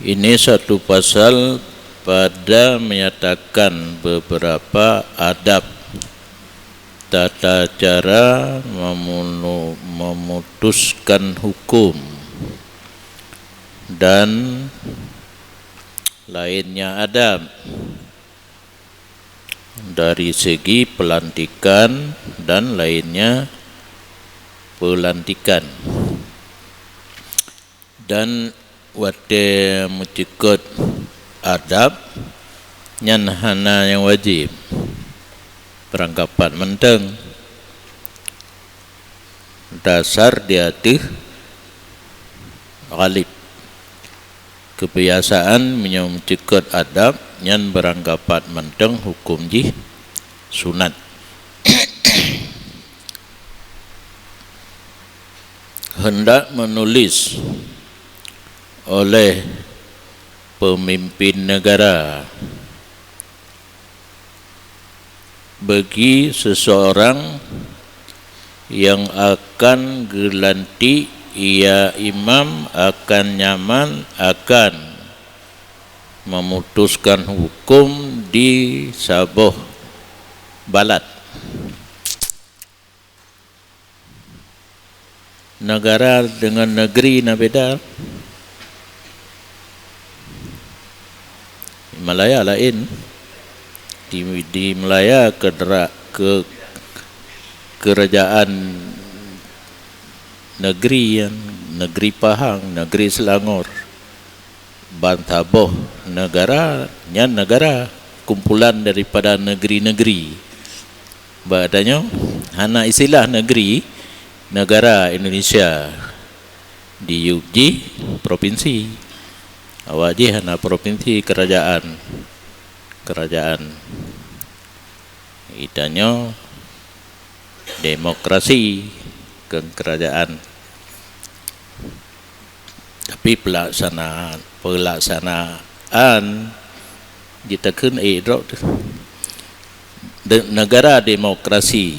Ini satu pasal pada menyatakan beberapa adab tata cara memutuskan hukum dan lainnya adab dari segi pelantikan dan lainnya pelantikan. Dan wate mutikot adab nyan hana yang wajib perangkapan menteng dasar dia tih ghalib kebiasaan menyutikot adab nyan berangkapan menteng hukum ji sunat. Hendak menulis oleh pemimpin negara bagi seseorang yang akan gelanti ia imam akan nyaman akan memutuskan hukum di sabuh balad negara dengan negeri na beda. Malaya lain di Malaya kerajaan negeri negeri Pahang, negeri Selangor, Bantaboh negaranya negara kumpulan daripada negeri-negeri. Badanya hana istilah negeri negara Indonesia di UG provinsi. Awak je hana provinsi kerajaan itanya demokrasi ke kerajaan, tapi pelaksanaan ditekan negara demokrasi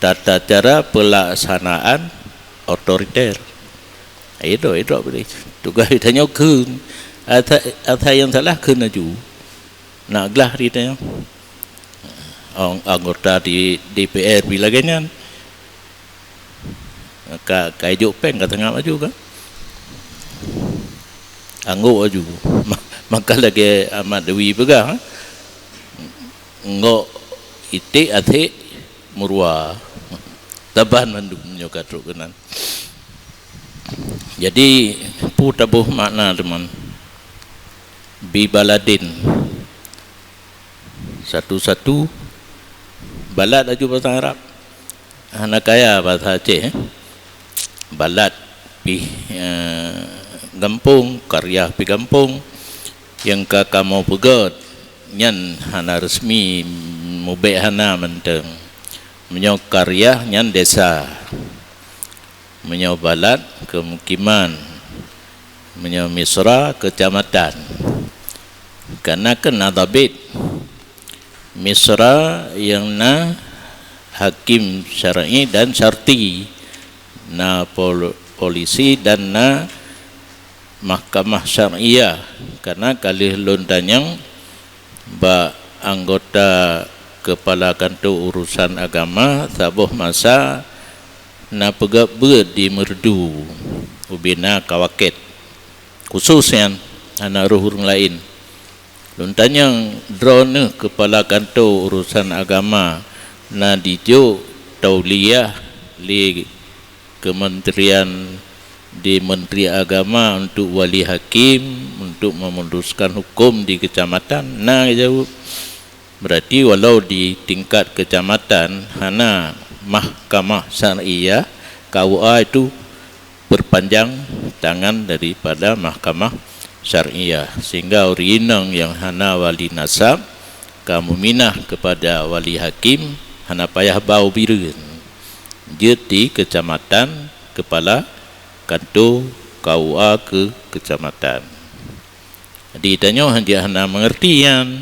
tata cara pelaksanaan otoriter itu boleh tugas ditanya kun atau yang salah kun aju nak gelah ditanya anggota di DPR bila ganyan kajuk peng kat tengah maju kan angguk aju maka lagi Ahmad Dewi pegang ngok itik atik murwa taban mandu nyokat rukunan. Jadi putabuh makna teman bi baladin satu-satu balad aju bahasa Arab hana kaya bahasa Aceh balad pi gampung karya pi gampung yang kamu pegot nyan hana resmi mubek hana menteng menyo karya nyan desa menyo balad kemukiman menyo misra kecamatan karena kena tabit misra yang na hakim syar'i dan syarti na polisi dan na mahkamah syariah karena kalih lontanyang ba anggota kepala kantor urusan agama sabuh masa na pegak di merdu ubina kawaket khususnya anak ruhurung lain lontanyang drone kepala kantor urusan agama na dijo tauliyah li kementerian di Menteri Agama untuk wali hakim untuk memutuskan hukum di kecamatan na jauh berarti walau di tingkat kecamatan hana mahkamah syariah KUA itu berpanjang tangan daripada mahkamah syariah sehingga orinang yang hana wali nasab kamu minah kepada wali hakim hana payah bau birin jadi kecamatan kepala kantor KUA ke kecamatan. Ditanya dia hana mengertian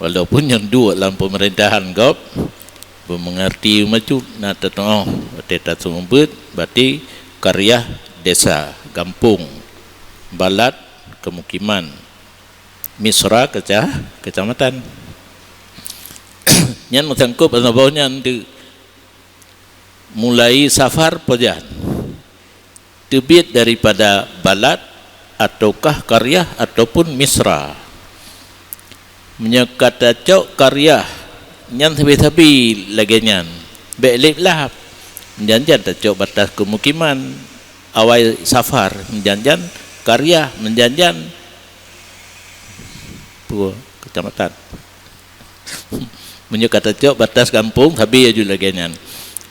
walaupun yang dua dalam pemerintahan gop mengerti macam nak tetap sumbut berarti karya desa kampung balad kemukiman, misra kecamatan. Nyan mesangkup anabaunya di mulai safar pejan terbit daripada balad ataukah qaryah ataupun misra. Menyekata cok qaryah nyan tabi-tabi lagi nyan be'lib lah menjanjan cok batas kemukiman awal safar, menjanjan qaryah, menjanjan kecamatan. Menyekata cok batas kampung tabi aju lagi nyan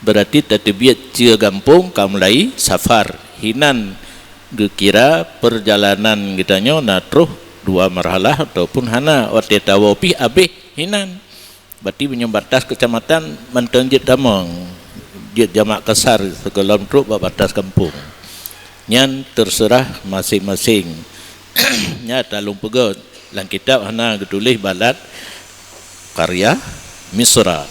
berarti terbiat cia kampung kamulai safar hinan gekira perjalanan kitanya natruh 2 marhalah ataupun hana wate tawapi abih hinan berarti menyebatas kecamatan mentenjit damang jit jamak kasar segelam truk batas kampung nyan terserah masing-masing. Nya talung pegot lang kitab hana getulih balad qaryah misra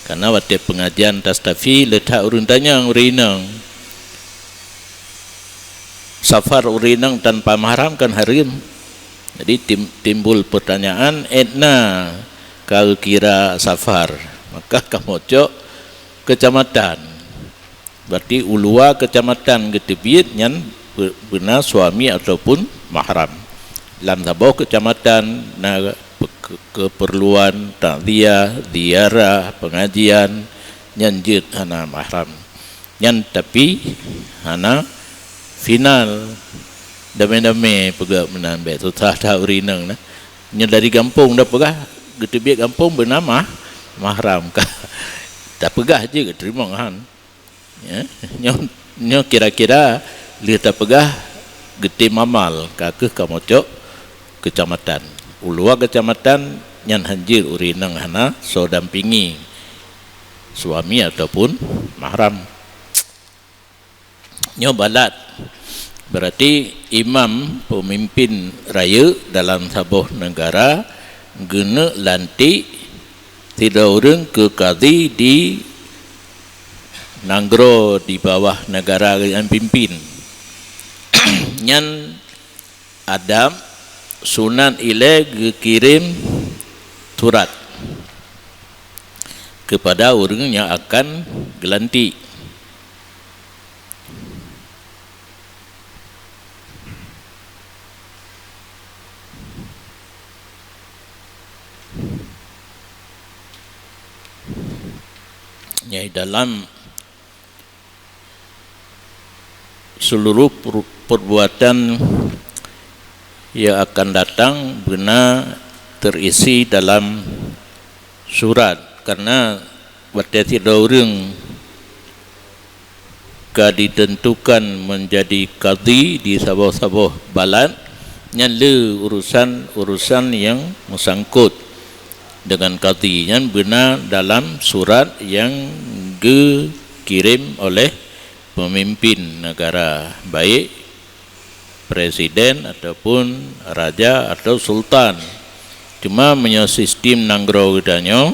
karena wate pengajian tastafi letak urun tanyang urinang safar urinang tanpa mahram kan harim. Jadi timbul pertanyaan etna kalau kira safar maka kamu cok kecamatan berarti ulua kecamatan getebit nyan benar suami ataupun mahram lam taboh kecamatan na keperluan takziah, ziarah, pengajian nyanjit hana mahram nyan tapi hana final dame-dame pegak menambah tu tak urinang nah nya dari kampung dah pegah getebit kampung bernama mahram kah tak pegah je terima kan ya nyo kira-kira lihat tak pegah gete mamal kakeh kamocok kecamatan ulua kecamatan nyan hanjir urinang hana so dampingi suami ataupun mahram. Nyo balad berarti imam pemimpin raya dalam sebuah negara guna lantik tidak orang ke qadhi di nanggro di bawah negara yang pimpin. Nyan adab sunat ile kirim surat kepada orang yang akan gelantik. Ya, dalam seluruh perbuatan yang akan datang benar terisi dalam surat karena waktu tidak orang ditentukan menjadi qadhi di sebuah balad nyale urusan yang mesangkut dengan qadhi yang benar dalam surat yang dikirim oleh pemimpin negara baik presiden ataupun raja atau sultan. Cuma menyo sistem nanggro gedanya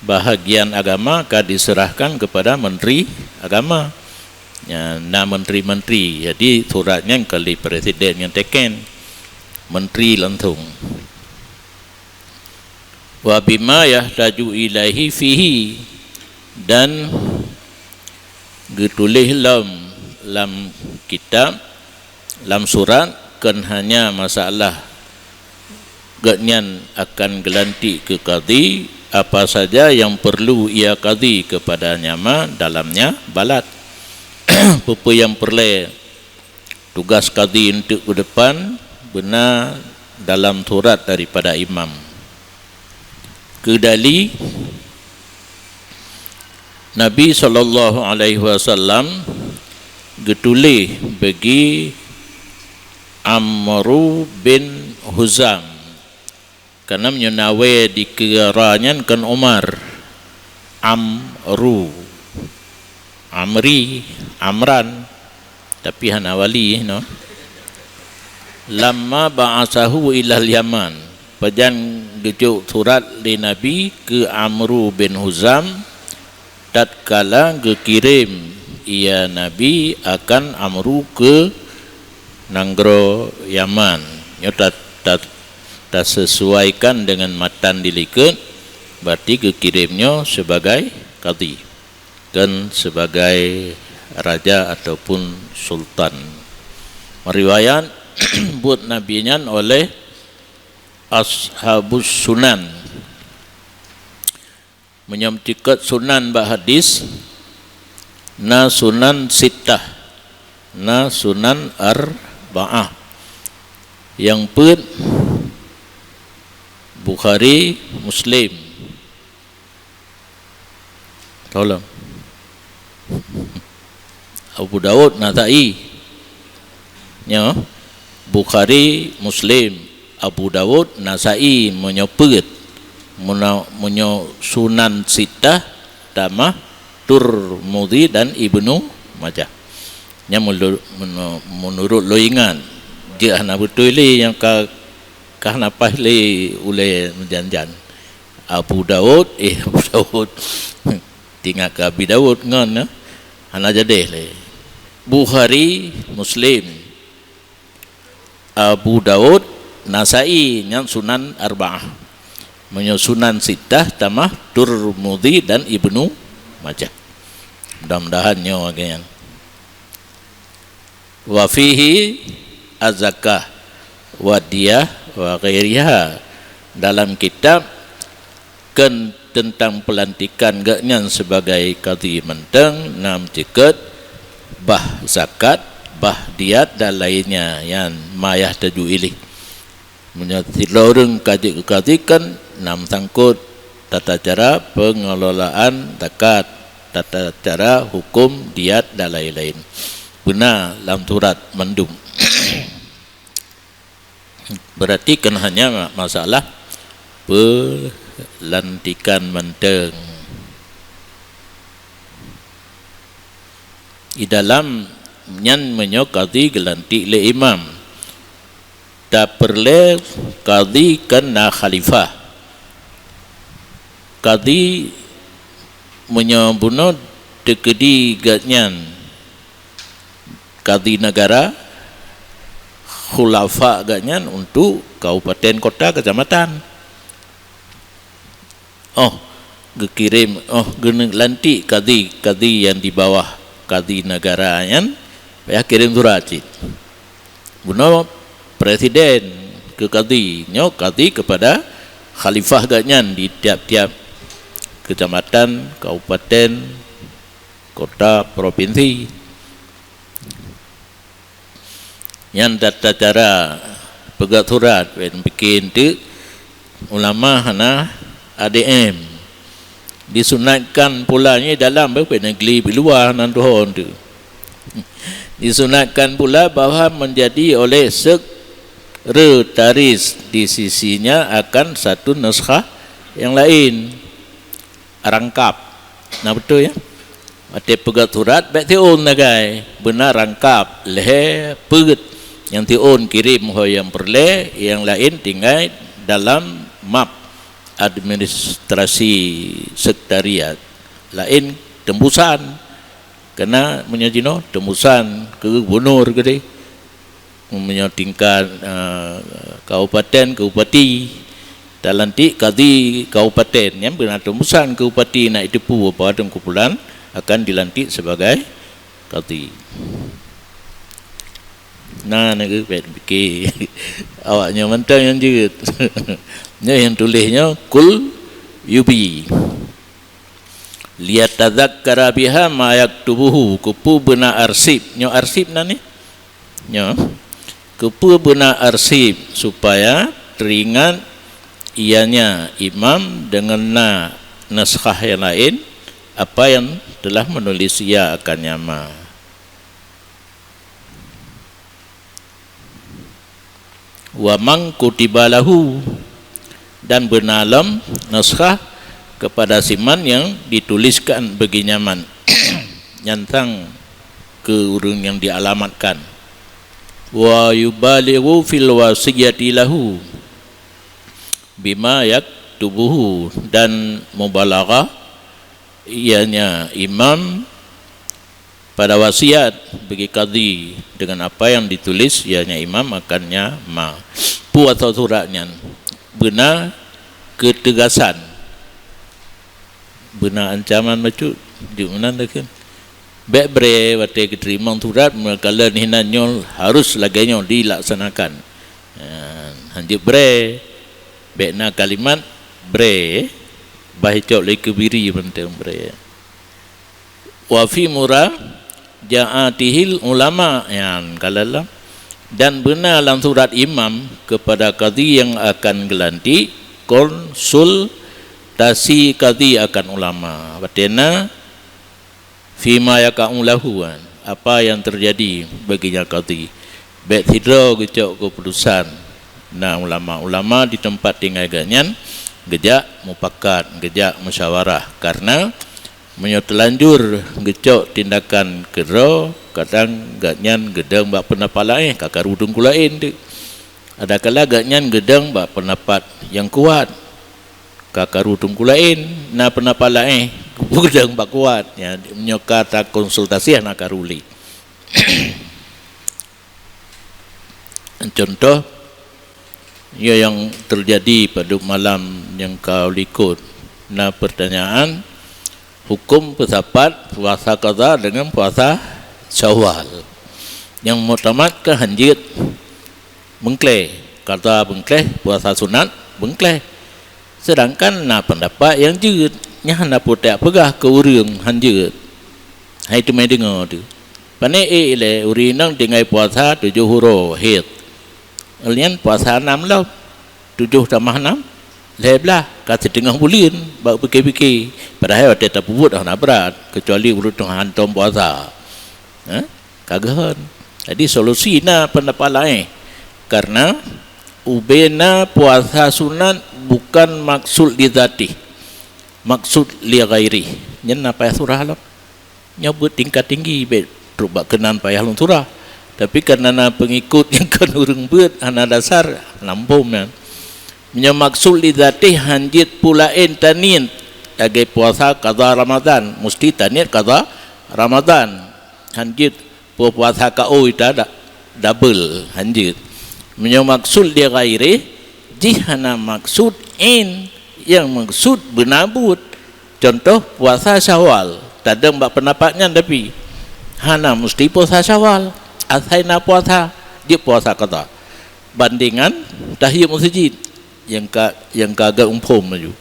bahagian agama ka diserahkan kepada menteri agama ya, na menteri-menteri. Jadi suratnya kali presiden yang teken menteri langsung. Wa bima yahtaju ilaihi fihi dan getulih lam kitab lam surat kan hanya masalah gatnyan akan gelantik ke qadhi apa saja yang perlu ia qadhi kepadanya dalamnya balad. Apa yang perlu tugas qadhi untuk ke depan benar dalam surat daripada imam. Kedali Nabi SAW getulih bagi Amru bin Huzam karena menyenawe di keranya kan Umar Amran tapi hana wali no lamma ba'asahu ilal Yaman pajan gejuk surat li Nabi ke Amru bin Huzam tatkala gekirim ia Nabi akan Amru ke Nanggro Yaman. Nyo tak sesuaikan dengan matan dilikut, berarti kekirimnya sebagai qadhi dan sebagai raja ataupun sultan. Meriwayat buat nabinya oleh ashabus sunan, menyamtikat sunan bahadis na sunan sittah na sunan arba'ah yang pun Bukhari, Muslim. Tolong. Abu Dawud, Nasa'i. Ya. Bukhari, Muslim, Abu Dawud, Nasa'i menyopet menyo Sunan Sittah tamah Tirmidzi dan Ibnu Majah. Nya menurut loingan dia hana betul yang kahna pahle ule menjanjan Abu Dawud tinggal ke Abi Dawud ngan hana jadi le Bukhari, Muslim, Abu Dawud, Nasa'i yang Sunan Arba'ah, menyo Sunan Sittah tamah Tirmidzi dan Ibnu Majah. Mudah-mudahan nyo agen wa fihi az-zakah wa diyah wa ghairiha, dalam kitab kan tentang pelantikan gaknya sebagai qadhi menteng nam tiket bah zakat, bah diat dan lainnya yang mayah taju ilih menyati loreng kaji kan nam sangkut tata cara pengelolaan zakat, tata cara hukum diat dan lain-lain. Benar dalam surat mendung. Berarti kan hanya masalah pelantikan menteng. Di dalam nyan menyokati gelantik le imam. Tak perlu qadhi kena khalifah. Qadhi menyobuno dekedi gatnyan qadhi negara, khulafa agaknya untuk kabupaten, kota, kecamatan. Gekirim, lantik qadhi yang di bawah qadhi negara yang payah kirim surat. Buno presiden ke qadhi, qadhi kepada khalifah agaknya di tiap-tiap kecamatan, kabupaten, kota, provinsi. Yang tata cara pegat surat bikin tu ulama hana ADM disunatkan pulanya dalam negeri luar nan tuhon tu disunatkan pula bahawa menjadi oleh sekretaris di sisinya akan satu naskah yang lain rangkap. Nah betul ya, mati pegat surat baik tiun nagai benar rangkap leh pegat yang tiun kirim yang perle, yang lain tinggal dalam map administrasi sekretariat, lain tembusan kena menyajino tembusan ke gubernur gede menyotingkan kabupaten ke bupati dalam ti qadhi kabupaten yang benar tembusan ke bupati nak itu pada kumpulan akan dilantik sebagai qadhi. Nah, nak fikir awaknya mentang yang jerit. Yang tulisnya kul yubi. Lihat tadzakkara biha ma yaktubuhu, kupu bena arsip. Nyo arsip nani? Nyo. Kupu bena arsip supaya teringat ianya imam dengan naskah yang lain apa yang telah menulis ia akan nyama. Wa man kutiba lahu, dan benalam naskah kepada siman yang dituliskan bagi nyaman nyantang ke urang yang dialamatkan. Wa yubalighu fil wasiyati lahu bima yaktubuhu, dan mubalaghah ianya imam pada wasiat bagi qadhi dengan apa yang ditulis ianya imam akannya ma pu atau suratnya benar ketegasan benar ancaman macu di mana kan baik bre wate keterima surat kalau hinanyol harus laganya dilaksanakan hanjib bre baikna kalimat bre bahicok le kebiri penting bre wa fi mura ja'atihil ulama yang kalalah dan benar dalam surat imam kepada qadhi yang akan gelanti konsultasi qadhi akan ulama batena fima yaka'u lahu apa yang terjadi baginya qadhi baik tidro gecok keputusan nah ulama-ulama di tempat tinggal ganyan gejak mupakat gejak musyawarah karena menyotelanjur gecok tindakan kero kadang ganyan gedang bak pendapat lain kakar udung kulain tu ada kala ganyan gedang bak pendapat yang kuat kakar udung kulain na pendapat lain gedang bak kuat ya menyokata konsultasi anak karuli contoh ya yang terjadi pada malam yang kau likut na pertanyaan hukum bersapat puasa qadha dengan puasa Syawal yang mutamat ke hanjit bengkleh qadha bengkleh puasa sunat bengkleh sedangkan na pendapat yang jeut nya hana putek pegah ke urang hanjit hai tu mai dengar tu pane le urinang dengan puasa 7 huruf hit alian puasa 6 lah 7 tambah 6 leblah kata tengah bulan bak fikir-fikir padahal ada tak buat nak berat kecuali urut hantam puasa kagahan jadi solusi na pendapat lain karena ubena puasa sunat bukan maksud li zati maksud li ghairi nyen apa surah lah nyebut tingkat tinggi bet rubak kenan payah lung surah tapi karena pengikut yang kan urang beut ana dasar lampung kan maksud li zati hanjit pulain tanin sebagai puasa qadha Ramadan mesti taniat qadha Ramadan hanjit puasa kau itu ada double hanjit maksud dia ghairi jihana maksud in yang maksud benabut contoh puasa Syawal tadang bak pendapatnya tapi hana mesti puasa Syawal asaina puasa dia puasa qadha bandingan tahiyat masjid yang kagak umpum maju.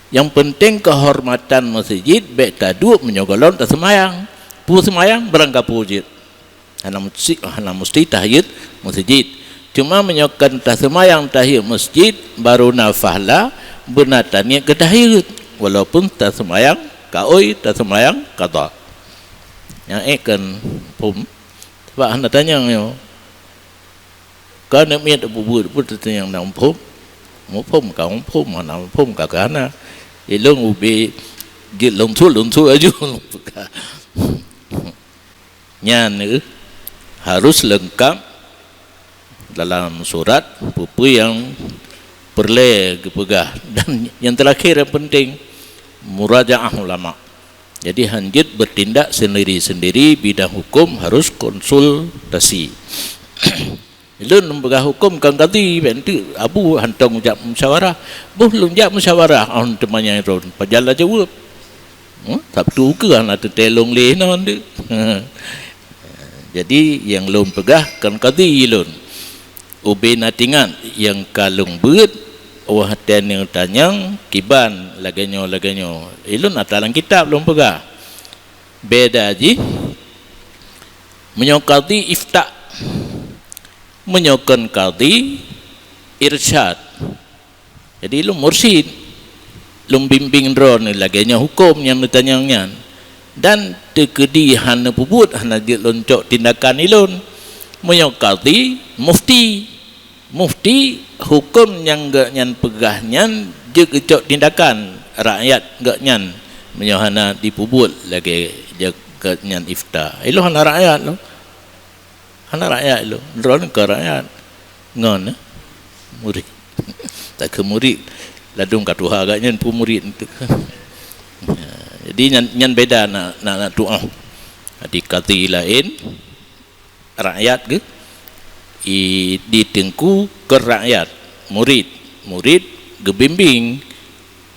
Yang penting kehormatan masjid baik taduk menyogolon tak semayang. Pu semayang berangkat pujit. Hana mesti tahiyat masjid. Cuma menyokan tak semayang tahiyat masjid baru nafahlah benar taniat ke tahiyat walaupun tak semayang kaoi tak semayang qadha. Yang kan pum sebab hendak tanya yo. Kau nak miat buat tanya yang nak umpum phum ka phum mana phum ka kana ilung ubi git lung thu aju nya ni harus lengkap dalam surat buku yang perle kepegah dan yang terakhir yang penting murajaah ulama jadi hanjit bertindak sendiri-sendiri bidang hukum harus konsultasi Ilun membegah hukum kan qadhi bentu abu hantong ujak musyawarah buh lunjak musyawarah on temanya ron pajala jawab sabtu ke ana telong le non de jadi yang lun pegah kan qadhi ilun ubi natingan yang kalung beut wah ten yang tanyang kiban laganyo ilun atalang kitab lun pegah beda ji menyokati ifta menyokon qadhi irsyad jadi lu mursyid lu bimbing ron laganya hukum yang ditanyangnya dan tekedi hana pubut hana dia loncok tindakan ilun menyok qadhi mufti hukum yang gak nyan pegahnya je kecok tindakan rakyat gak nyan menyohana dipubut lagi je gak nyan ifta ilu hana rakyat lo anak rakyat lo, drone ke rakyat, ngon, murid, tak ke murid, ladung kat Tuhan agaknya pu murid itu. Jadi nyan beda nak doa. Di qadi lain rakyat ke ditengku ke rakyat, murid gebimbing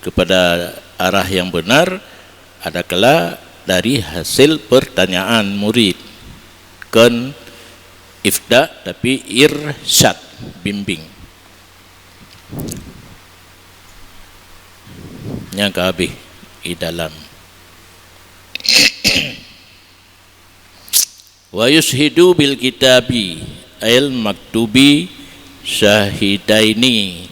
kepada arah yang benar, adakala dari hasil pertanyaan murid, kan ifda tapi irsyad, bimbing. Yang habis di dalam wa yushidu bil kitabi al maktubi syahidaini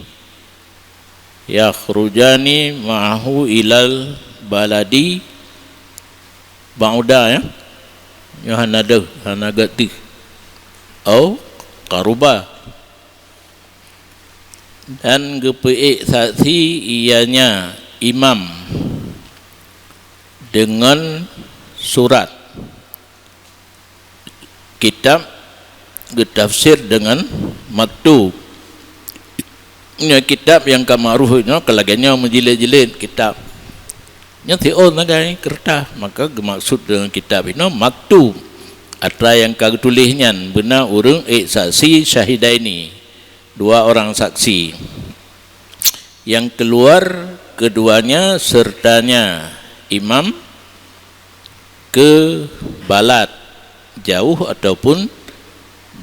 yakhrujani ma'ahu ilal baladi ba'uda, ya hanagati au qaruba, dan gepeik saksi ianya imam dengan surat kitab getafsir dengan maktub. Ini kitab yang kamaruh itu kelaganya menjilid-jilid kitab. Yang tiun nagai kertas, maka maksud dengan kitab itu maktub. Atra yang kau tulisnya benar urang saksi syahidaini, 2 orang saksi. Yang keluar keduanya sertanya imam ke balad jauh ataupun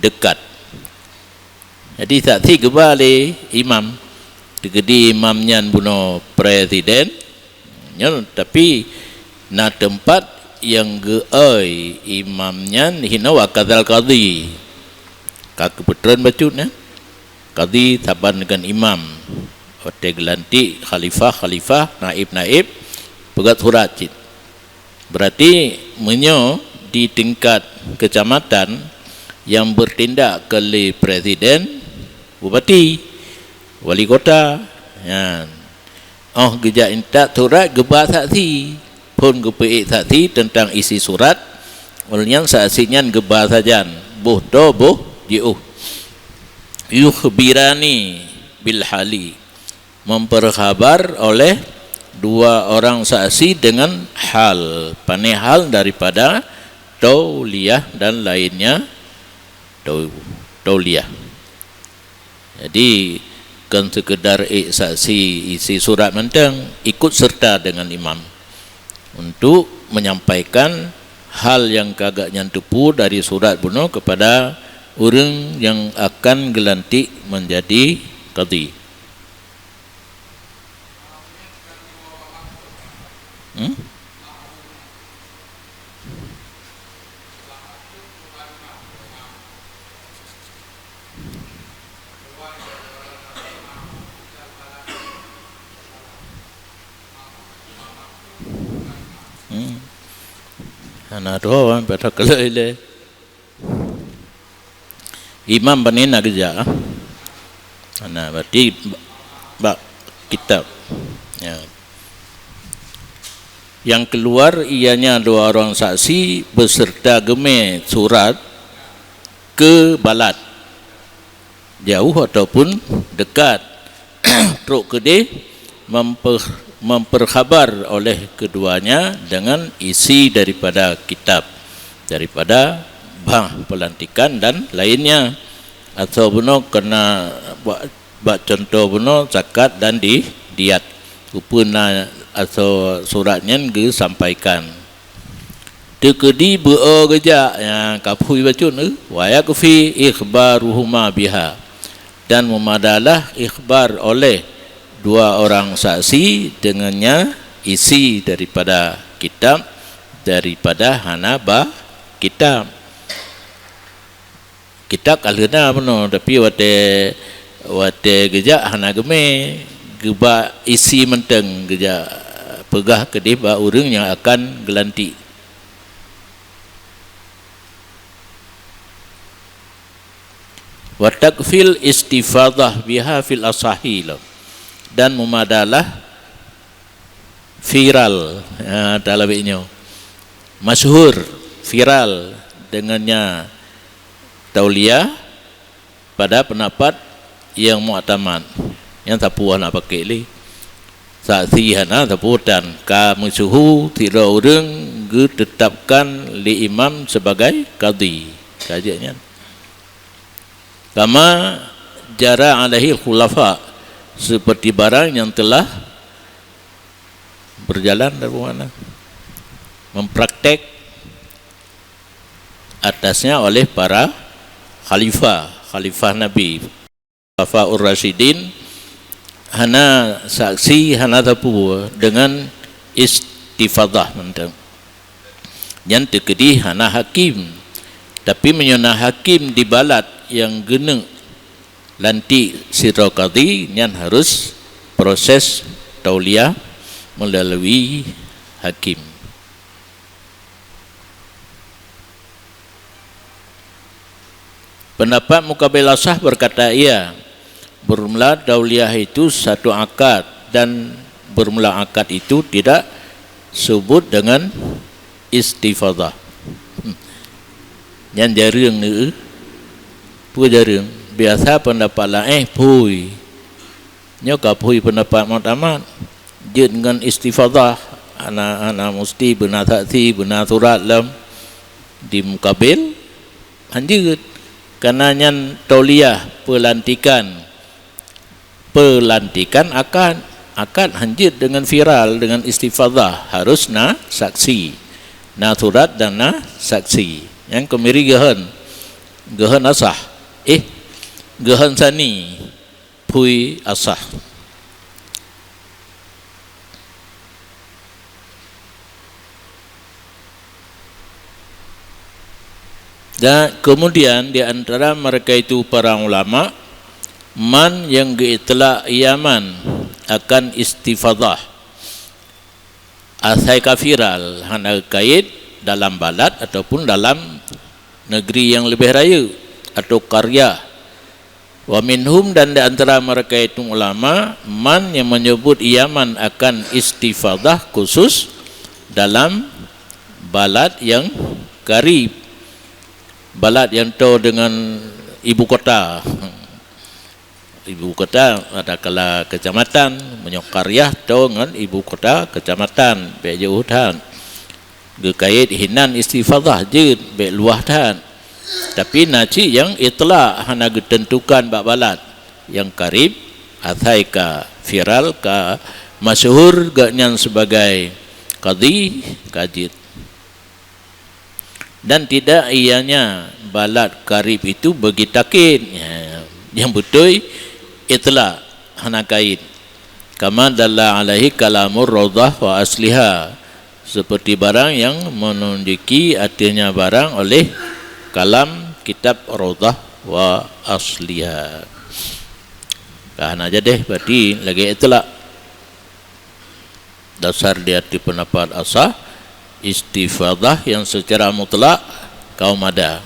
dekat. Jadi saksi kembali imam, digedi imamnya bunuh presiden, tapi na tempat yang geai imamnya hina wakadal qadi, kebetulan bacutnya qadi taban dengan imam, ote gelanti khalifah, naib, pegat surat. Berarti menyo di tingkat kecamatan yang bertindak oleh presiden, bupati, wali kota, ya. Oh geja intak surat gebah saksi, pun gepeik saksi tentang isi surat, ulnya saksinya gebah sajan, boh jiuh. Yukhbirani bil hali, memperkhabar oleh 2 orang saksi dengan hal, panehal daripada tauliyah dan lainnya tauliyah. Jadi kan sekedar saksi isi surat mentang, ikut serta dengan imam untuk menyampaikan hal yang kagaknya tepu dari surat bunuh kepada orang yang akan gelantik menjadi qadi. Anak doa pada kelele imam panen nak kerja, anak berarti bak kitab, ya. Yang keluar ianya 2 orang saksi beserta geme surat ke balad jauh ataupun dekat, truk kede memperkhabar oleh keduanya dengan isi daripada kitab, daripada pelantikan dan lainnya, atau bunuh kena buat contoh bunuh zakat dan diat upuna atau suratnya disampaikan tekedi beo geja yang kapui bacun wa yakfi ikhbaruhuma biha, dan memadalah ikhbar oleh 2 orang saksi dengannya isi daripada kitab, daripada hanaba kitab kalena benar, tapi wate geja hana geme geba isi menteng geja pegah ke dia orang yang akan gelanti. Wa takfil istifadah biha fil asahil, dan memadalah viral, dalam ini masyhur viral dengannya tauliyah pada pendapat yang mu'tamad, yang tapuan nak pakai li saksi hana taputan ka musuhu tidak orang ditetapkan li imam sebagai qadhi kajiannya kama jara alaihi khulafa seperti barang yang telah berjalan dari mana mempraktek atasnya oleh para khalifah Nabi Khulafaur Rasyidin hana saksi hana tapu dengan istifadah mentang yang terkedi hana hakim tapi menyona hakim di balad yang gena lanti sira qadhi yang harus proses tauliyah melalui hakim. Pendapat Muqabil Asah berkata ia bermula tauliyah itu satu akad dan bermula akad itu tidak sebut dengan istifadah. Yang jarang ni pu jarang biasa pendapat lain pui nyoka pui pendapat mutamat je dengan istifadah ana mesti benar saksi benar surat lam di mukabil anjut karena yang tauliyah pelantikan akad hanjit dengan viral dengan istifadah harus na saksi na surat dan na saksi yang kemiri gehan asah gehan sani pui asah. Dan kemudian di antara mereka itu para ulama man yang geitla yaman akan istifadah asai kafiral hana kait dalam balad ataupun dalam negeri yang lebih raya atau karya wa minhum dan di antara mereka itu ulama man yang menyebut yaman akan istifadah khusus dalam balad yang karib balad yang tahu dengan ibu kota ada kala kecamatan menyokaryah tahu dengan ibu kota kecamatan bejuhutan gekait hinan istifadah je be luah tan tapi naci yang itla hana ditentukan bak balad yang karib athai ka viral ka masyhur ganyan sebagai qadhi kajid dan tidak ianya balad karib itu bagi takin yang betul itla hana kait kama dalla alaihi kalamur raudhah wa asliha seperti barang yang menunjuki artinya barang oleh kalam kitab raudhah wa asliha kan aja deh berarti lagi itla dasar di arti pendapat asah istifadah yang secara mutlak kaum ada.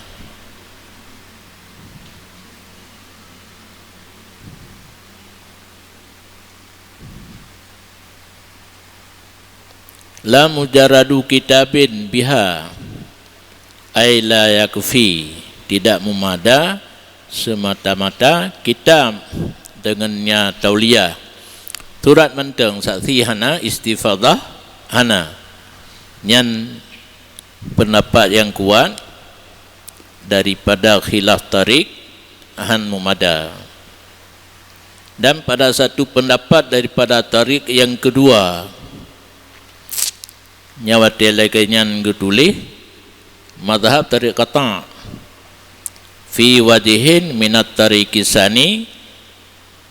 La mujarradu kitabin biha ay la yakfi tidak memada semata-mata kitab dengannya tauliyah surat menteng saksi hana istifadah hana yang pendapat yang kuat daripada khilaf tarik han memada dan pada satu pendapat daripada tarik yang kedua nyawa telekenyan getulih madhab tarik qata fi wajihin minat tarikisani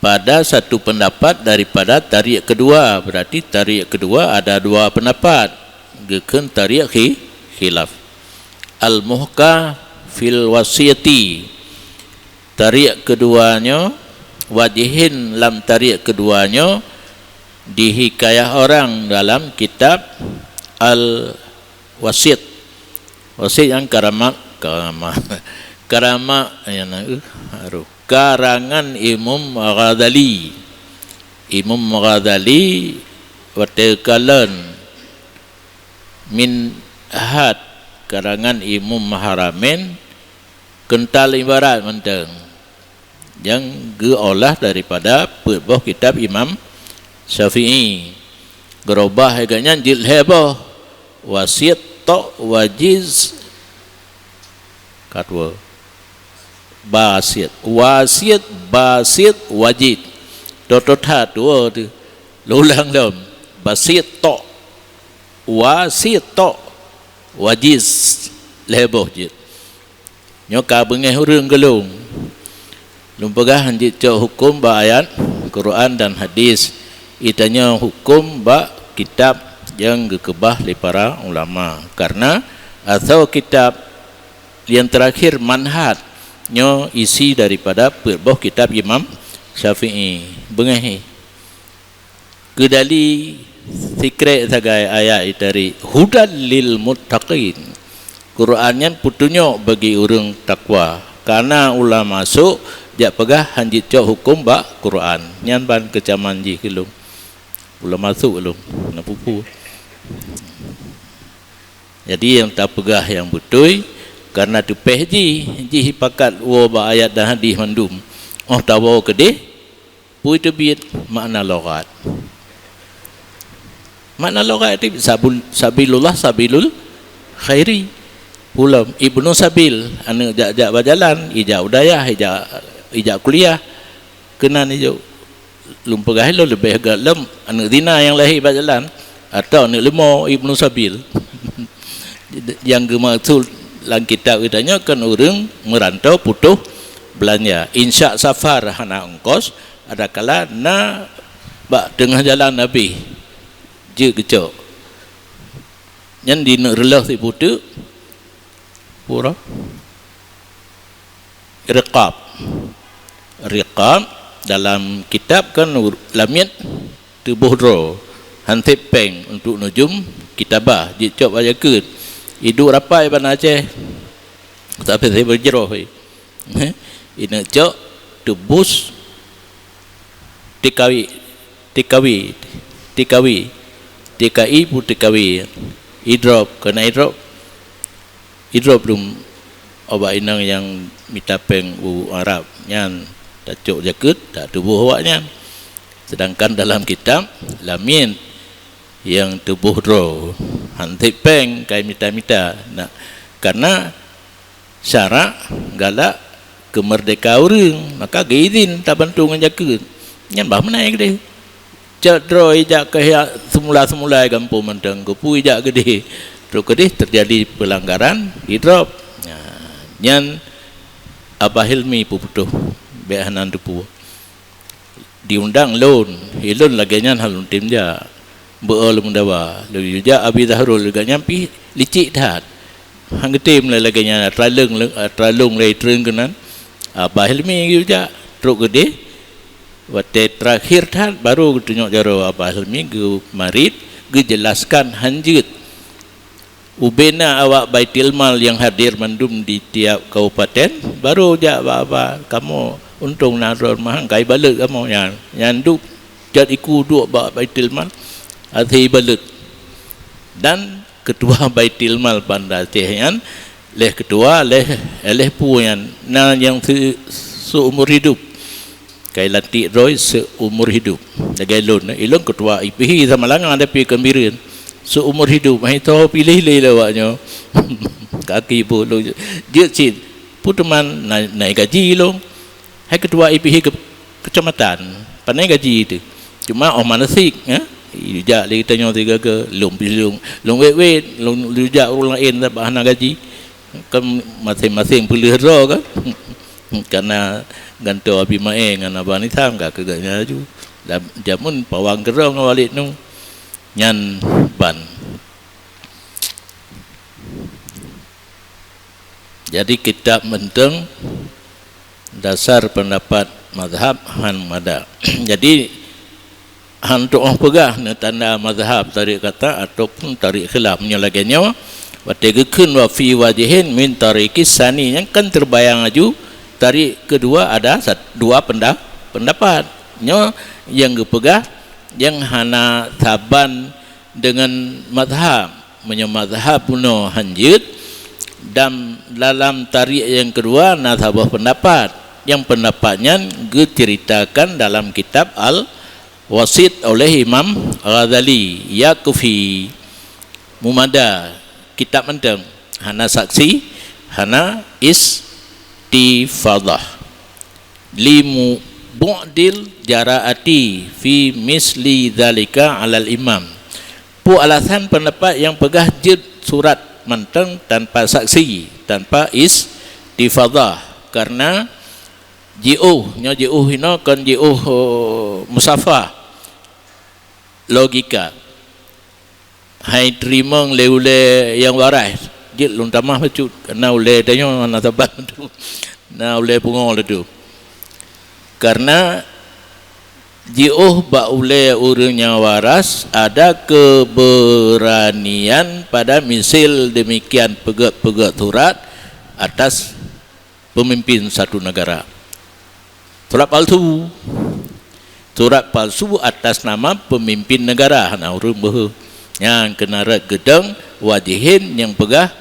pada satu pendapat daripada tarik kedua berarti tarik kedua ada dua pendapat geken tarik khilaf al-muhka fil wasiyati tarik keduanya wajihin lam tarik keduanya dihikayah orang dalam kitab al-wasit wasit yang karamak karangan Imam Ghazali watekalan min ahad karangan Imam Haramain kental ibarat menteng yang geolah daripada buah kitab Imam Syafi'i gerobah agaknya jilid heboh wasit to wajiz katwa basit wasit basit wajid to tha tua tu lulang lom basit to wasit to wajiz leboh je nyo ka bengai hurung gelung lumpagah hanjit cho hukum ba ayat Quran dan hadis itanya hukum ba kitab yang gekebah oleh para ulama karena atau kitab yang terakhir manhaj nyo isi daripada perboh kitab Imam Syafi'i bengai kedali sikre sagai ayat dari hudal lil muttaqin Qurannya putunyo bagi orang takwa karena ulama masuk jak pegah hanjit cok hukum ba Quran nyan ban kecaman ji kelung ulama masuk kelung na pupu jadi yang tak pegah yang betul karena tu pehji ji pakat wo ba ayat dan hadis mandum oh tawo kedeh pui tebit makna lughat makna lughat itu sabilullah sabilul khairi pulam ibnu sabil anu jak berjalan ijak udayah ijak kuliah kena ni jo lumpagah lo lebih agak lem anu dina yang lahir berjalan atau ni lemo ibnu sabil yang gemaksud dalam kitab kitanya kan orang merantau putus belanja insya safar hana ongkos ada kala na bak tengah jalan nabi je kecok yang di negeri si putus pura riqab dalam kitab kan lamit tubuh ro hantip peng untuk nujum kitabah jicok aja ke hidup rapai ban Aceh tapi saya berjeroh ini cok tebus TKI pun TKI idrop kena idrop belum obat inang yang mitapeng Arab nyan tak cok jakut tak tubuh awaknya sedangkan dalam kitab lamin yang tubuh ro hantip peng kai mita nak karena syarak galak kemerdekaan orang maka geizin tak bantu dengan jakut nyan bah menaik deh cedro ijak ke semula kampung mentang kupu ijak gede terus kedih terjadi pelanggaran idrop nyan Abah Hilmi puputuh behanan dupu diundang loan hilun lagi nyan halun tim dia beol mundawa lu ja Abi Zahrul juga nyampi licik dah hang tim lagi nyan tralung lei treng kenan Abah Hilmi juga terus kedih waktu terakhir dah baru tunjuk jaro Abah Hilmi ge marit ge jelaskan hanjut ubena awak baitil mal yang hadir mandum di tiap kabupaten baru jak apa kamu untung naror mahang kai balik kamu yang duk jad iku duk baitil mal athi balik dan ketua baitil mal Bandar Aceh yang leh ketua leh puan na yang seumur hidup kai lantik roy seumur hidup dagai lon ilong ketua IPH sama langang ada pi kembiran seumur hidup mai tahu pilih lawaknya kaki bulu dia cin putuman naik gaji long hai ketua IPH kecamatan pandai gaji itu cuma manasik ijak li tanya tiga ke long wet long ijak orang lain tak bahana gaji kan masing-masing pilih ro kan karena ganto abi mae dengan abani tham gak keganya ju jamun pawang gerong walik nu nyan ban jadi kitab menteng dasar pendapat mazhab han mada jadi han tu pegah ne tanda mazhab tarik kata ataupun tarik khilaf nyalaganya wategekeun wa fi wajihin min tarikis sani yang kan terbayang aju tarik kedua ada dua pendapat nyo yang gepegah yang hana taban dengan mazhab menyamazhab puno hanjut dan dalam tarik yang kedua nazhabah pendapat yang pendapatnya diceritakan dalam kitab Al-Wasit oleh Imam Ghazali Yakufi Mumada kitab mentang hana saksi hana istifadah limu bu'dil jaraati fi misli dzalika alal imam. Pu alasan pendapat yang pegah jid surat mentang tanpa saksi tanpa istifadah karena ji'uh hina kan ji'uh musafah logika hai terima le yang waras jid lun tamah becut kena ule tanya mana sabar tu na ule pungol tu karena ji'uh ba ule urangnya waras ada keberanian pada misil demikian pegat-pegat surat atas pemimpin satu negara. Surat palsu atas nama pemimpin negara hana urang beuh yang kena gedeng wajihin yang pegah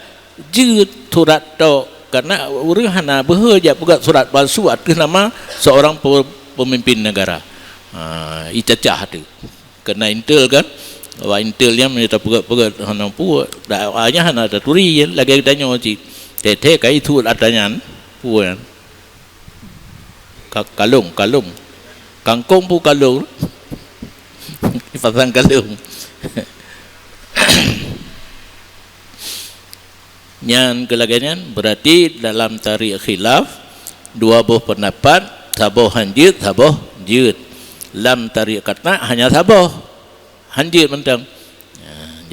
jeut surat tu karena urang hana beuh je pegat surat palsu atas nama seorang pemimpin negara. Icacah tu kena intel kan wa intel yang menita pegat-pegat hana pu dakwanya hana taturi lagi tanya cik tete kai tu atanyan pu kalung kangkung pu kalung pasang kalung yang kelagian berarti dalam tarikh khilaf dua buah pendapat saboh hanjit saboh jut lam tarikh kata hanya saboh hanjit mentang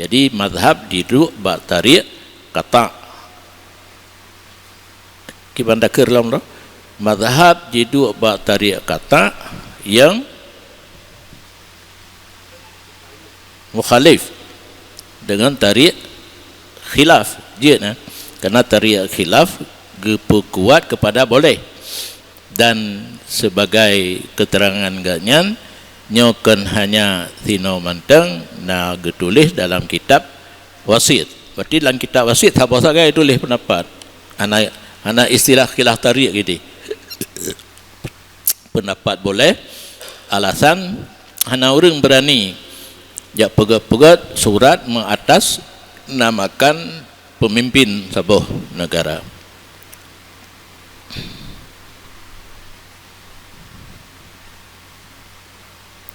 jadi mazhab diduk ba tarikh kata kibanda kerlam dah mazhab diduk ba tarikh kata yang mukhalif dengan tarikh khilaf je karena tarikh khilaf kuat kepada boleh dan sebagai keterangan ganyan nyokan hanya tino manteng na getulis dalam kitab wasit berarti dalam kitab wasit apa saja tulis pendapat anak istilah khilaf tarikh gitu pendapat boleh alasan hana orang berani ya pegat-pegat surat mengatas namakan pemimpin sebuah negara.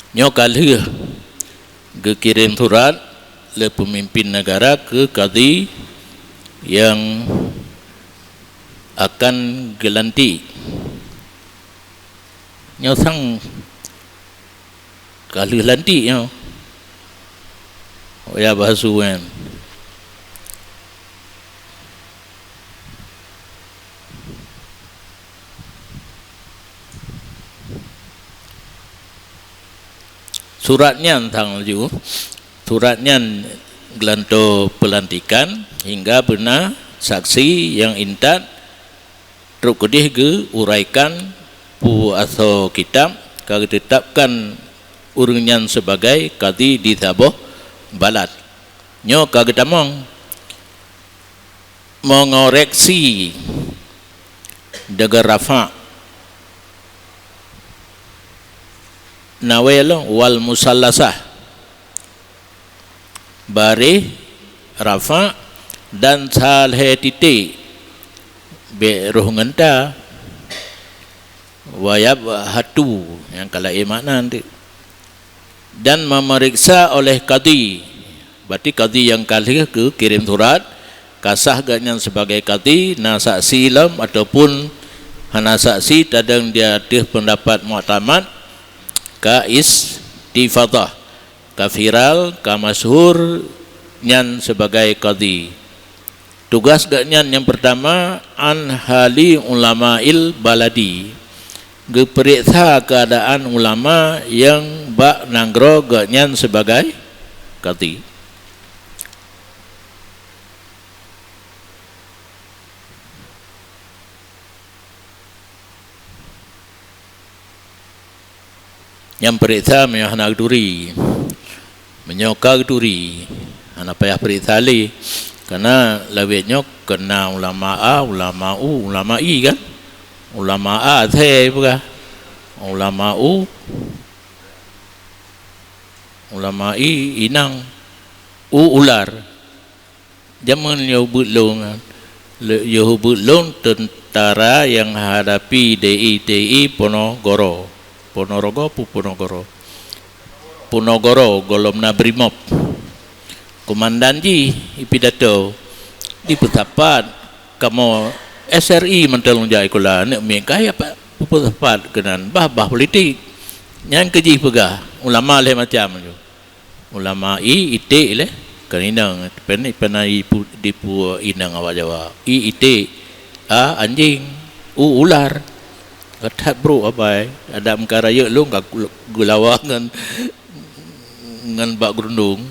Nyokal ke kirim surat le pemimpin negara ke kadi yang akan gelanti nyosang kali lanti nyo ya bahasuan suratnya tentang ju suratnya gelanto pelantikan hingga benar saksi yang intat truk kedih ke uraikan pu atau kitab kau tetapkan urunyan sebagai kadi di taboh balat nyo kau tamong mengoreksi daga rafa nawel wal musallasah bari rafa dan salhe titik be roh ngenta wayab hatu yang kala makna nanti dan memeriksa oleh kadi berarti kadi yang kali ke kirim surat kasah ganyan sebagai kadi na saksi lam ataupun hana saksi tadang dia ada pendapat mu'tamad ka istifadah ka viral ka masyhur nyan sebagai kadi. Tugas ganyan yang pertama an hali ulama'il baladi geperiksa keadaan ulama yang bak nanggro ganyan sebagai kadi. Yang periksa menyahana duri menyokak duri anak payah periksa li karena lebihnya kena ulama A, ulama U, ulama I kan ulama A the bukan ulama U, ulama I inang U ular Zaman Yahubulung tentara yang hadapi DITI Ponorogo, golom na Brimob. Komandan ji ipidato di petapat kamu SRI mentelung jai kula nek mengkai apa petapat kenan bah politik yang keji pegah ulama le macam tu ulama ite le kaninang penai dipu inang awak Jawa ite anjing ular ketat bro abai ada mengkara ye lu gak gulawa ngan bak gerundung.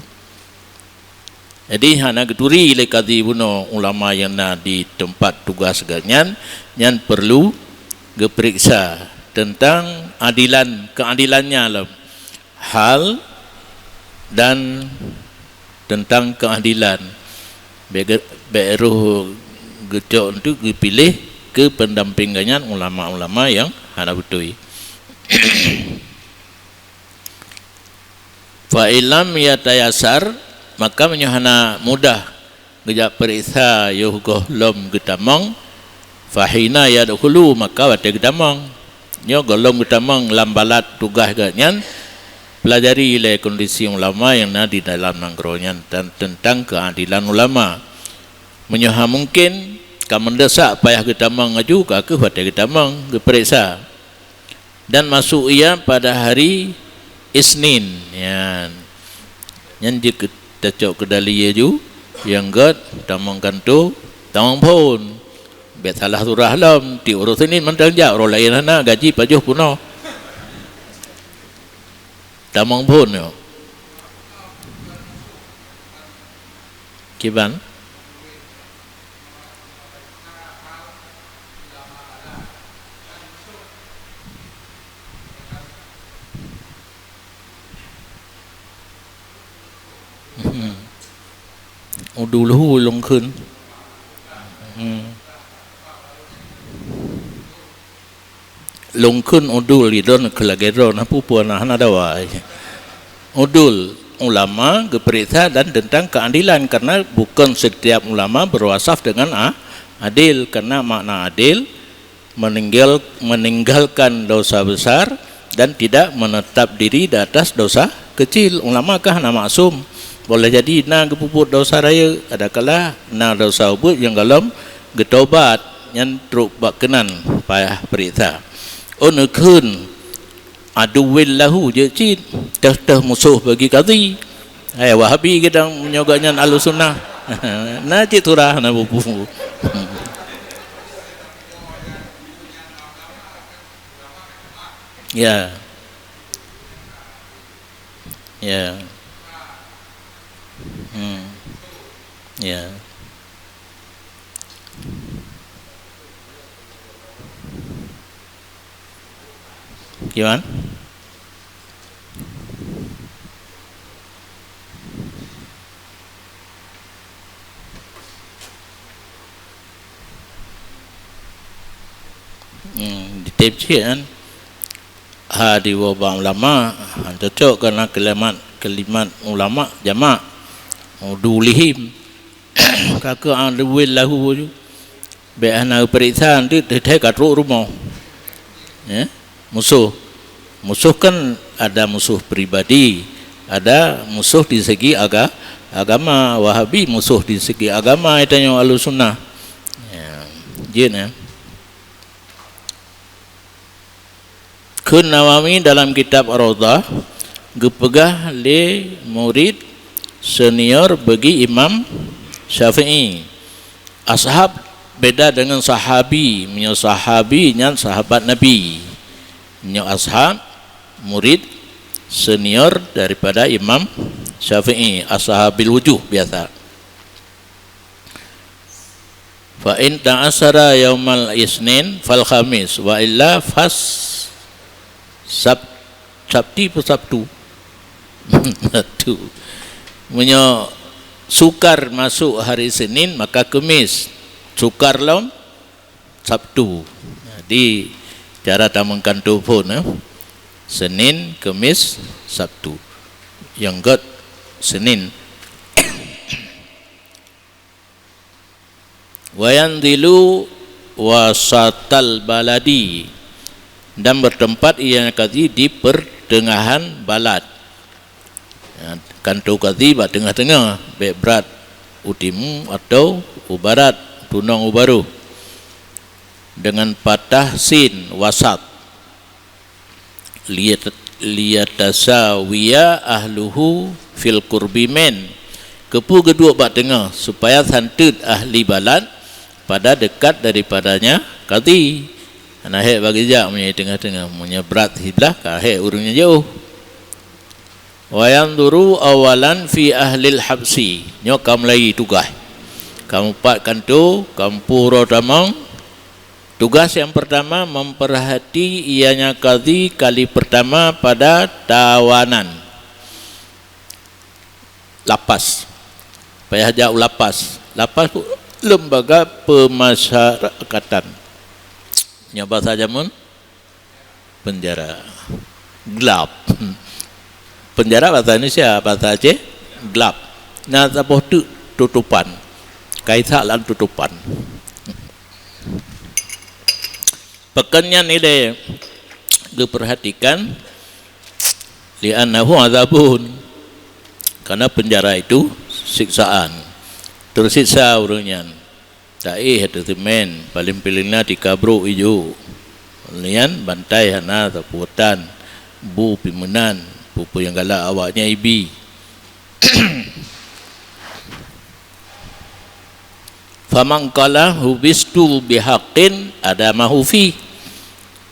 Jadi hana geturi le kadi buno ulama yang na di tempat tugas ganyan yang perlu geperiksa tentang keadilannya lah. Hal dan tentang keadilan beruh gecok untuk dipilih ke pendampingannya ulama-ulama yang hana betul. Fa ilam yatayasar maka menyahana mudah gejak periksa yuhgoh lom getamong fahina yadkhulu maka wate getamong nyo golong getamong lambalat tugas ganyan pelajari le kondisi ulama yang na di dalam nangkronyan dan tentang keadilan ulama menyaha mungkin kam mendesak payah getamong ngaju ka ke wate getamong geperiksa dan masuk ia pada hari Isnin yan jika tacok kedali ju yang god tamang kantu tamang pun bet salah surah lam ti urus ini mentang ja orang lain hana gaji pajuh puno tamang pun yo kiban dulu lung khun lung khun udul idon kelagero na pupuan hana dawa udul ulama geperiksa dan tentang keadilan karena bukan setiap ulama berwasaf dengan adil karena makna adil meninggalkan dosa besar dan tidak menetap diri di atas dosa kecil. Ulama kah hana maksum boleh jadi na gepuput dosa raya ada kala na dosa ubut yang galam getobat yang truk bakenan payah periksa onekun aduwil lahu je cit teh musuh bagi kadi wahabi gedang menyoganya alus sunnah na cit turah na bupu ya ya gimana di tepsian di wabang ulama cocok karena kalimat ulama jamak dulihim kakak andwil lahu be ana periksa nanti teh katruk rumah ya musuh kan ada musuh pribadi ada musuh di segi agama Wahabi musuh di segi agama itanya Ahlus Sunnah ya jin ya Kun Nawawi dalam kitab Ar-Rawdah gepegah le murid senior bagi Imam Syafi'i. Ashab beda dengan sahabi, menyo sahabi nya sahabat Nabi. Menyo ashab murid senior daripada Imam Syafi'i, ashabil wujuh biasa. Fa in ta'asara yaumal isnin fal khamis wa illa fas Sabti per Sabtu. Tu. Menyo sukar masuk hari Senin maka Kemis. Sukar lom Sabtu. Jadi cara tamangkan tu pun Senin, Kemis, Sabtu. Yang god Senin. Wayanzilu wasatal baladi, dan bertempat ianya qadhi di pertengahan balad. Kanto qadhi ba tengah-tengah, baik berat utimu atau ubarat tunang ubaru, dengan patah sin wasat. Liyatasawiya ahluhu fil qurbimen, kepu kedua bak tengah supaya santut ahli balad pada dekat daripadanya qadhi. Nahek bagi jak punya tengah-tengah, punya berat sebelah, kahek urungnya jauh. Wa yanzuru awalan fi ahlil habsi, nyok kamu lagi tugas. Kamu patkan tu, kamu pura tamang. Tugas yang pertama memperhati ianya qadhi kali pertama pada tawanan. Lapas. Payah jauh lapas. Lapas lembaga pemasyarakatan. Nya bahasa jamun penjara. Gelap. Penjara bahasa Indonesia, bahasa Aceh gelap. Nah, tapoh tu tutupan. Kaisa lan tutupan. Pekannya nilai diperhatikan li'annahu azabun, karena penjara itu siksaan, tersiksa orangnya. Taih itu temen paling pilihnya dikabru ijo lian bantai hana taputan bu pimenan pupu yang galak awaknya ibi. Faman qala hubistu bihaqqin adamahu fi,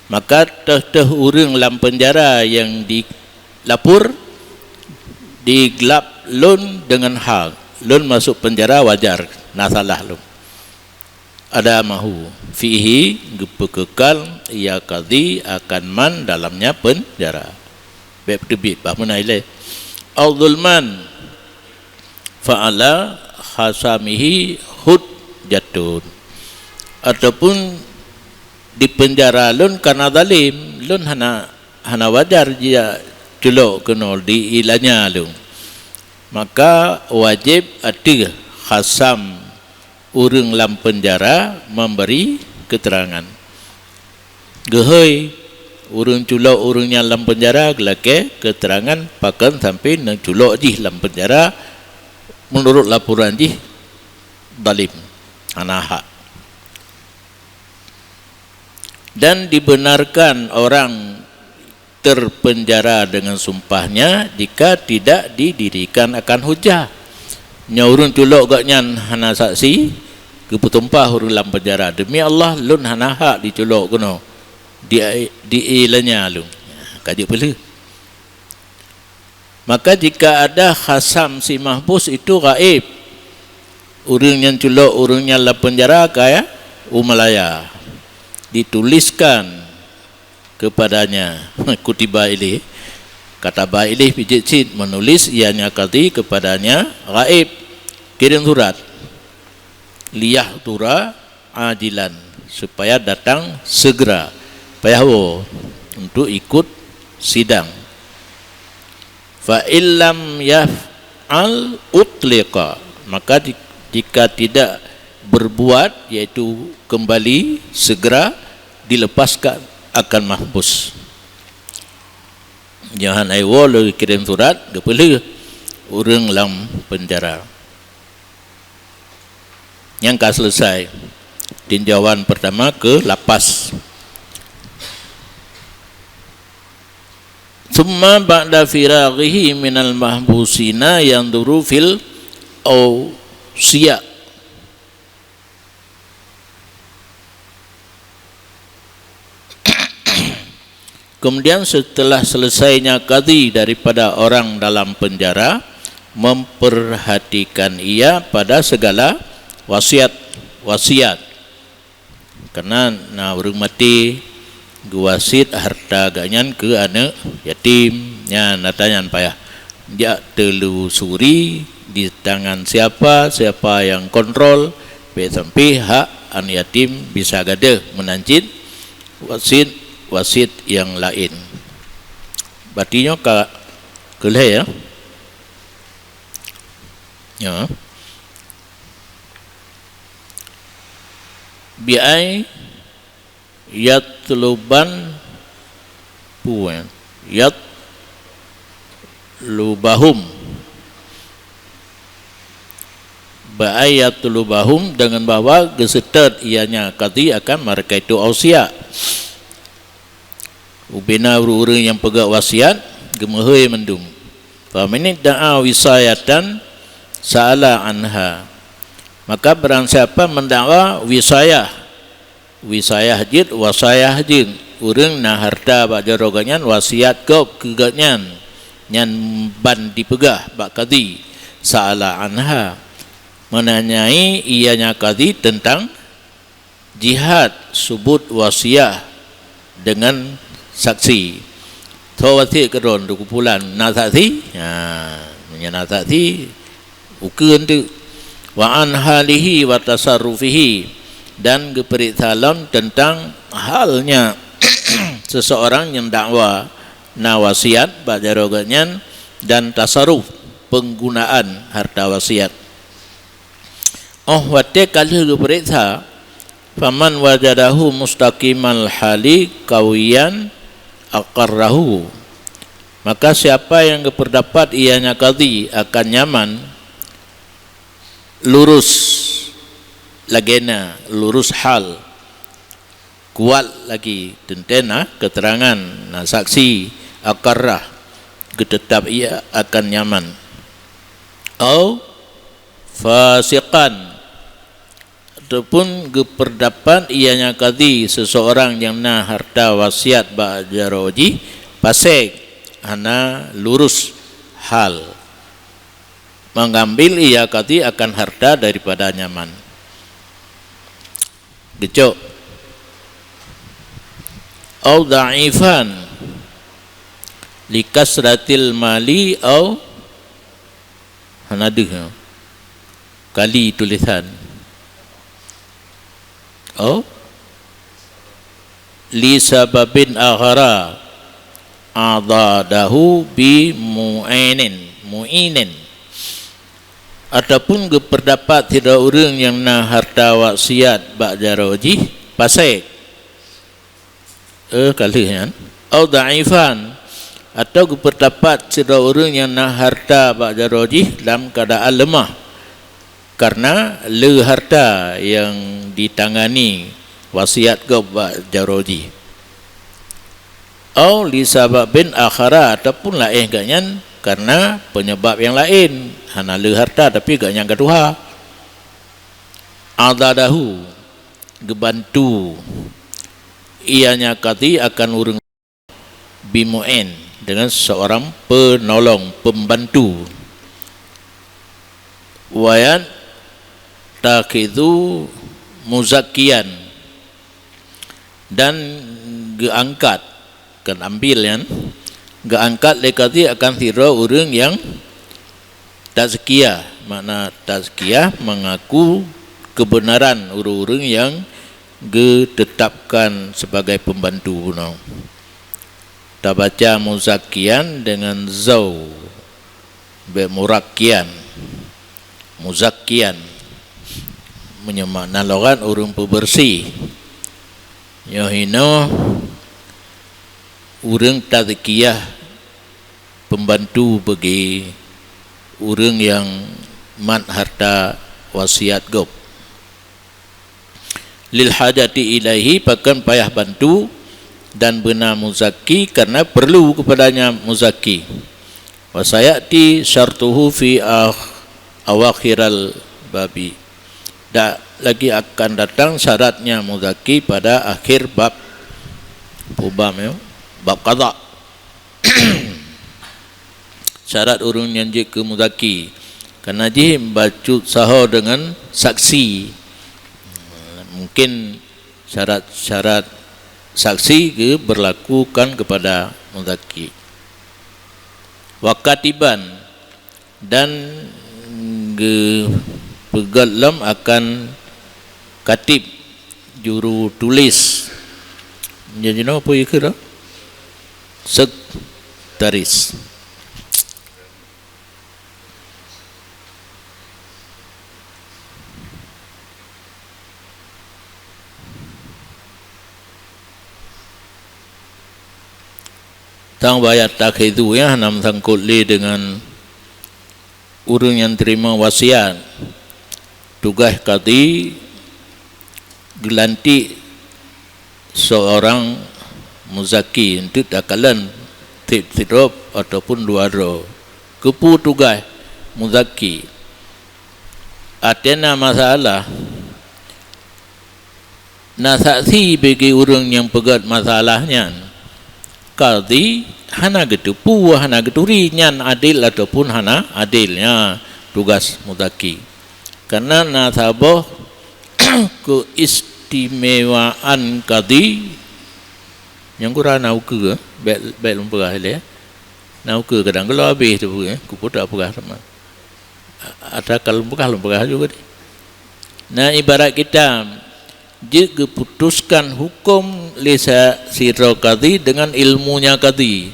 maka teh urang dalam penjara yang dilapur digelap lun dengan hak. Lun masuk penjara wajar, nah salah lun. Adamahu fihi, kekal ia qadhi akan man dalamnya penjara. Baik terbit bah menailai. Al-zulman fa'ala hasamihi hud jatun, ataupun di penjara lun karena zalim, lun hana wajar dia celok kenal di ilanya lun, maka wajib ada khasam urang dalam penjara memberi keterangan. Gehoi urang culok urangnya dalam penjara gelake keterangan pakan sampai nang culok ji dalam penjara menurut laporan ji zalim hak. Dan dibenarkan orang terpenjara dengan sumpahnya jika tidak didirikan akan hujah. Nyaurun culok gaknya hana saksi keputumpah urang dalam penjara, demi Allah lun hana hak diculok kuno di ilanya lun kaji pelu. Maka jika ada khasam si mahbus itu gaib, urang yang culok urangnya dalam penjara kaya umalaya, dituliskan kepadanya kutiba ilih, kata ba ilih pijit cid, menulis ianya qadhi kepadanya gaib, kirim surat liyah tura ajilan, supaya datang segera payahwo untuk ikut sidang. Fa illam yaf'al utliqa, maka jika tidak berbuat yaitu kembali segera dilepaskan akan mahbus. Jangan aiwo lo kirim surat kepala urang dalam penjara. Yang ka selesai tinjauan pertama ke lapas. Summa ba'da firaghihi minal mahbusina yanzuru fil awsiya, kemudian setelah selesainya qadhi daripada orang dalam penjara, memperhatikan ia pada segala wasiat. Karena urang mati guwasit harta ganyan ke anak yatim nya natanyan payah dia telusuri di tangan siapa yang kontrol sampai hak an yatim bisa gade menancit wasit yang lain. Batinya keleh ya. bi'ai yatluban puan yatlubahum bi'ai yatlubahum dengan bahawa gesetat ianya qadi akan mereka itu ausia ubina urang yang pegang wasiat gemehoi mendung fa minid da'a wisayatan sa'ala anha, maka barang siapa mendakwa wisayah jid wasayah jid urang na harta bak jaroganyan wasiat kau kegatnyan nyan ban dipegah bak qadi sa'ala anha, menanyai ianya qadi tentang jihad subut wasiah dengan saksi tawati keron dukupulan nasaksi menyenasati ukun tu wa an halihi wa tasarrufihi, dan keperitalan tentang halnya seseorang yang dakwa na wasiat pada roganyan dan tasarruf penggunaan harta wasiat. Wate kalau keperita faman wajadahu mustaqimal hali kawiyan aqarrahu, maka siapa yang berpendapat ianya qadi akan nyaman lurus lagena lurus hal kuat lagi tentena keterangan na saksi aqarrah ketetap ia akan nyaman au fasiqan ataupun keperdapat ianya qadi seseorang yang na harta wasiat ba'jaroji pasek hana lurus hal mengambil ia qadi akan harta daripada nyaman gecok au da'ifan likasratil mali au hanadih kali tulisan li sababin akhara adadahu bi mu'inin ataupun keperdapat tidak orang yang na harta wasiat bak jaroji pasek kalian au da'ifan atau keperdapat tidak orang yang na harta bak jaroji dalam keadaan lemah karena le harta yang ditangani wasiat ke jaroji au li sababin akhara ataupun lain ganyan karena penyebab yang lain hana le harta tapi ganyan kedua adadahu gebantu ianya qadi akan urang bimu'in dengan seorang penolong pembantu wayan takidu muzakian dan geangkat kan ambil kan geangkat lekati akan tira orang yang tazkiyah, makna tazkiyah mengaku kebenaran orang-orang yang ditetapkan sebagai pembantu no. Tak baca muzakian dengan zau be murakian muzakian menyemakna logan orang pembersih yohino orang tazkiyah pembantu bagi orang yang mat harta wasiat gob lil hajati ilaihi pakan payah bantu dan benar muzaki karena perlu kepadanya muzaki wasayati syartuhu fi awakhiral babi tak lagi akan datang syaratnya muzaki pada akhir bab ubam ya bab qada syarat urung yang ke muzaki karena dia baca sahau dengan saksi mungkin syarat-syarat saksi ke berlakukan kepada muzaki wakatiban dan pegalam akan katib juru tulis jadi apa ya kira sekretaris tang bayat takhidu ya nam sangkut li dengan orang yang terima wasiat tugas kadi gelantik seorang muzaki untuk takalan tidrab ataupun luaro kepu tugas muzaki atena masalah na saksi bagi orang yang pegat masalahnya kadi hana getupu hana geturi nyan adil ataupun hana adilnya tugas muzaki karena nasabah keistimewaan kadi yang kurang nau ke baik lumpur ya nau ke kadang kalau habis tu ku pun tak pegah sama ada kalau lumpur juga deh. Nah ibarat kita jika putuskan hukum lesa siro kadi dengan ilmunya kadi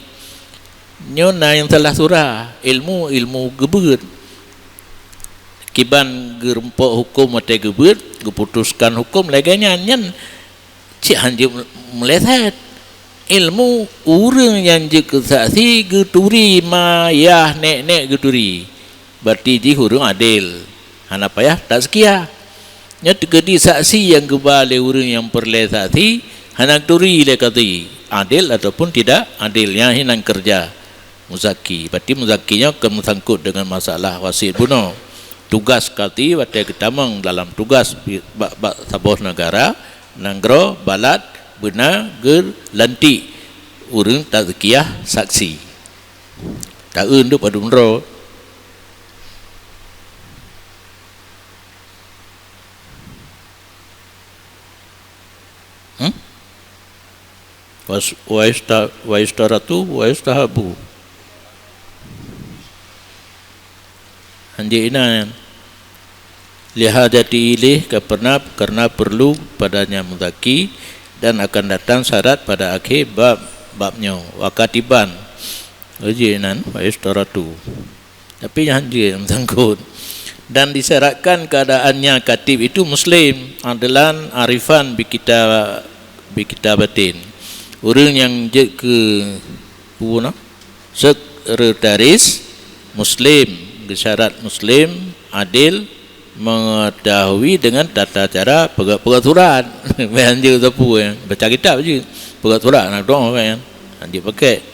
nyona yang telah surah ilmu gebut kiban gerempok hukum mate gebut keputuskan hukum laganya nyen cik hanji melihat ilmu orang yang jika saksi geturi mayah nek geturi berarti ji hurung adil hana payah tak sekia nya tegedi saksi yang kebale orang yang perle saksi hanak turi le kati adil ataupun tidak adilnya hinang kerja muzaki berarti muzakinya akan sangkut dengan masalah wasit bunuh tugas kati wate ketamang dalam tugas sabuh negara nanggro balat benar ger lantik orang tak sekiah saksi tak untuk pada umroh wa istaratu wa istahabu hanji ina lihadati ilih karena perlu padanya muzaki dan akan datang syarat pada akhir babnya wakatiban ujian wa istaratu tapi hanji yang sangkut dan disyaratkan keadaannya katib itu muslim adalah arifan bi kitabatin orang yang je ke sekretaris muslim syarat muslim adil mengetahui dengan tata cara pegat surat bahan je tapu baca kitab je pegat surat nak doang kan dia pakai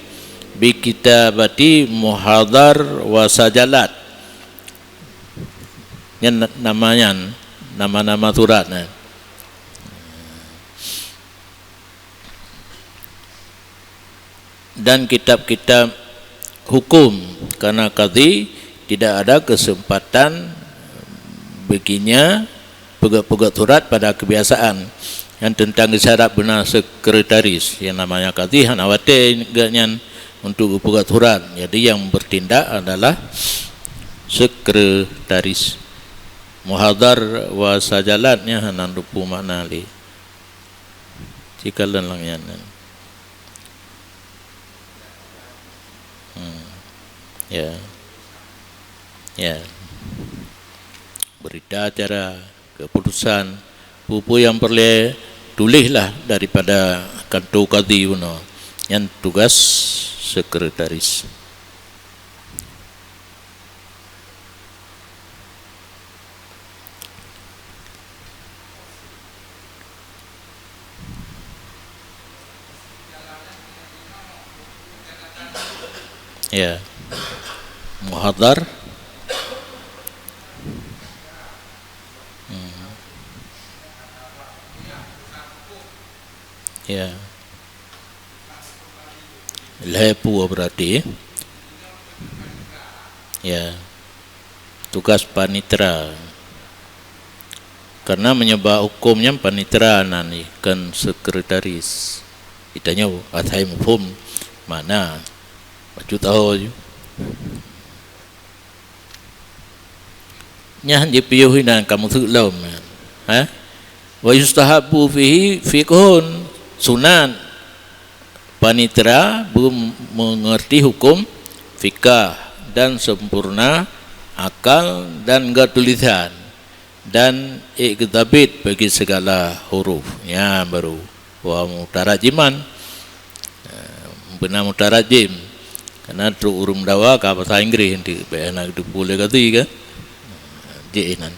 bi kitabati muhadhar wa sajalat yang namanya nama surat dan kitab-kitab hukum karena kadi tidak ada kesempatan baginya pegat surat pada kebiasaan yang tentang syarat benar sekretaris yang namanya kadi hanawate ganyan untuk pegat surat jadi yang bertindak adalah sekretaris muhadhar wa sajalatnya hanan rupu makna li cikalan langyan ya berita acara keputusan pupu yang perlu tulislah daripada kantor kadi uno yang tugas sekretaris ya muhadhar ya lepu berarti ya tugas panitera karena menyebab hukumnya panitera nani kan sekretaris itanya atai mufum mana baju tahu je nyahan je piyuhinan kamu sulam wa yustahabu fihi fiqhun sunan panitera belum mengerti hukum fikah dan sempurna akal dan enggak tulisan dan iktabit bagi segala huruf ya baru wa mutarajiman benar mutarajim karena tru urum dawa ka bahasa Inggris nanti benar itu boleh kata kan jinan